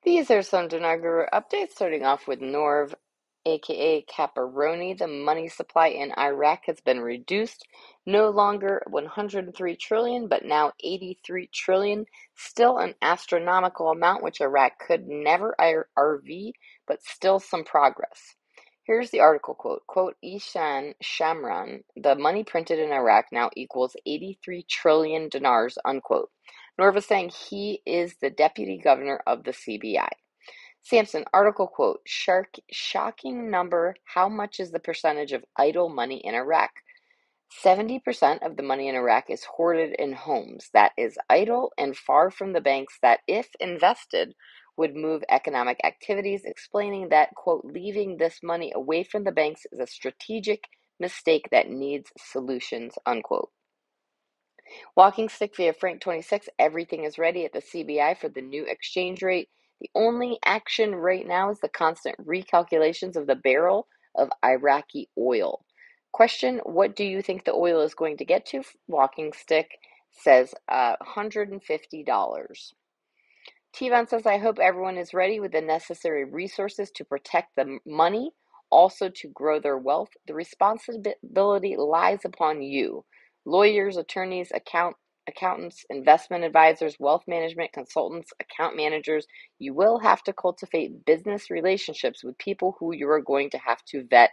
These are some Dinar Guru updates, starting off with Norv, aka Caparoni. The money supply in Iraq has been reduced, no longer 103 trillion, but now 83 trillion. Still an astronomical amount, which Iraq could never RV, but still some progress. Here's the article quote, Ishan Shamran, the money printed in Iraq now equals 83 trillion dinars, unquote. Norva saying he is the deputy governor of the CBI. Sampson, article quote, shocking number. How much is the percentage of idle money in Iraq? 70% of the money in Iraq is hoarded in homes. That is idle and far from the banks that, if invested, would move economic activities, explaining that, quote, leaving this money away from the banks is a strategic mistake that needs solutions, unquote. Walking stick via Frank 26, everything is ready at the CBI for the new exchange rate. The only action right now is the constant recalculations of the barrel of Iraqi oil. Question, what do you think the oil is going to get to? Walking stick says $150. Tivan says, I hope everyone is ready with the necessary resources to protect the money, also to grow their wealth. The responsibility lies upon you. Lawyers, attorneys, accountants, investment advisors, wealth management consultants, account managers, you will have to cultivate business relationships with people who you are going to have to vet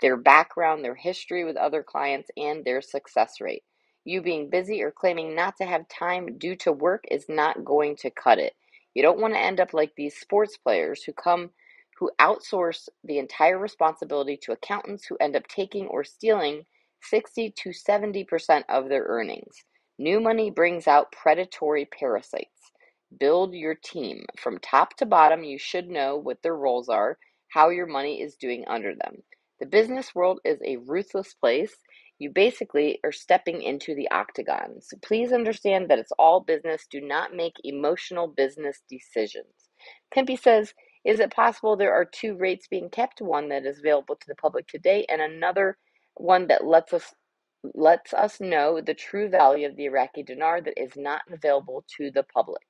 their background, their history with other clients, and their success rate. You being busy or claiming not to have time due to work is not going to cut it. You don't want to end up like these sports players who outsource the entire responsibility to accountants who end up taking or stealing 60 to 70% of their earnings. New money brings out predatory parasites. Build your team. From top to bottom, you should know what their roles are, how your money is doing under them. The business world is a ruthless place. You basically are stepping into the octagon. So please understand that it's all business. Do not make emotional business decisions. Kempe says, is it possible there are two rates being kept, one that is available to the public today and another one that lets us know the true value of the Iraqi dinar that is not available to the public?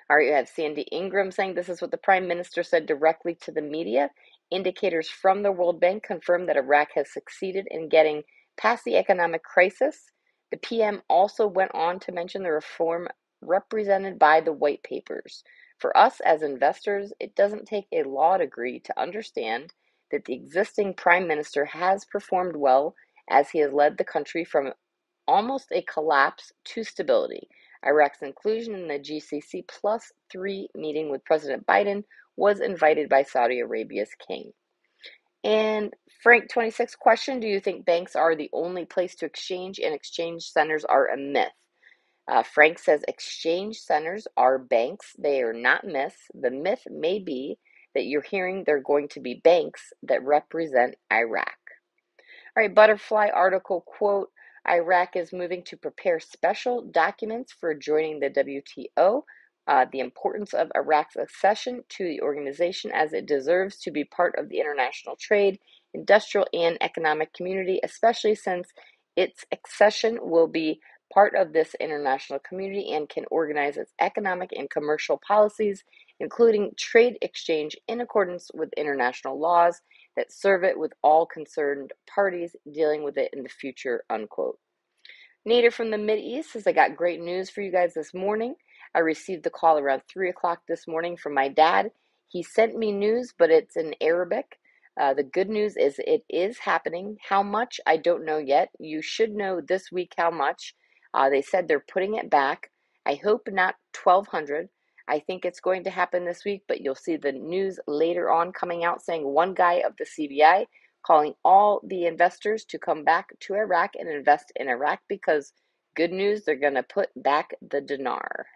All right, you have Sandy Ingram saying this is what the Prime Minister said directly to the media. Indicators from the World Bank confirm that Iraq has succeeded in getting past the economic crisis. The PM also went on to mention the reform represented by the white papers. For us as investors, it doesn't take a law degree to understand that the existing Prime Minister has performed well as he has led the country from almost a collapse to stability. Iraq's inclusion in the GCC plus 3 meeting with President Biden was invited by Saudi Arabia's king. And Frank 26 question, do you think banks are the only place to exchange and exchange centers are a myth? Frank says exchange centers are banks. They are not myths. The myth may be that you're hearing they're going to be banks that represent Iraq. All right, Butterfly article quote, Iraq is moving to prepare special documents for joining the WTO. The importance of Iraq's accession to the organization as it deserves to be part of the international trade, industrial, and economic community, especially since its accession will be part of this international community and can organize its economic and commercial policies, including trade exchange in accordance with international laws that serve it with all concerned parties dealing with it in the future, unquote. Nader from the Mideast says, I got great news for you guys this morning. I received the call around 3 o'clock this morning from my dad. He sent me news, but it's in Arabic. The good news is it is happening. How much? I don't know yet. You should know this week how much. They said they're putting it back. I hope not 1,200. I think it's going to happen this week, but you'll see the news later on coming out saying one guy of the CBI calling all the investors to come back to Iraq and invest in Iraq because good news, they're going to put back the dinar.